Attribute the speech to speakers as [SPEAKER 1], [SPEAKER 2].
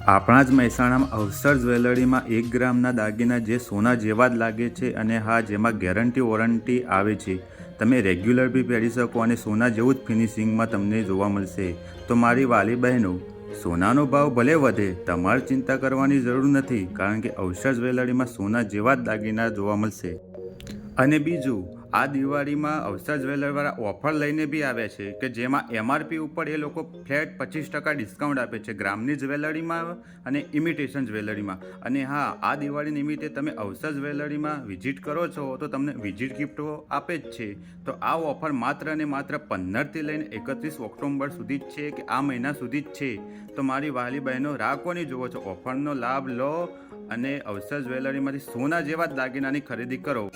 [SPEAKER 1] આપણા જ મહેસાણામાં અવસર જ્વેલરીમાં 1 ગ્રામના દાગીના જે સોના જેવા જ લાગે છે અને હા, જેમાં ગેરંટી વોરંટી આવે છે. તમે રેગ્યુલર બી પહેરી શકો અને સોના જેવું જ ફિનિશિંગમાં તમને જોવા મળશે. તો મારી વાલી બહેનો, સોનાનો ભાવ ભલે વધે, તમારે ચિંતા કરવાની જરૂર નથી, કારણ કે અવસર જ્વેલરીમાં સોના જેવા જ દાગીના જોવા મળશે. અને બીજું, આ દિવાળીમાં અવસર જ્વેલરવાળા ઓફર લઈને બી આવ્યા છે કે જેમાં MRP ઉપર એ લોકો ફ્લેટ 25% ડિસ્કાઉન્ટ આપે છે ગ્રામની જ્વેલરીમાં અને ઇમિટેશન જ્વેલરીમાં. અને હા, આ દિવાળી નિમિત્તે તમે અવસર જ્વેલરીમાં વિઝિટ કરો છો તો તમને વિઝિટ ગિફ્ટો આપે જ છે. તો આ ઓફર માત્ર અને માત્ર 15થી લઈને 31 ઓક્ટોબર સુધી જ છે, કે આ મહિના સુધી જ છે. તો મારી વહાલી બહેનો, રાહ કોની જુઓ છો? ઓફરનો લાભ લો અને અવસર જ્વેલરીમાંથી સોના જેવા જ દાગીનાની ખરીદી કરો.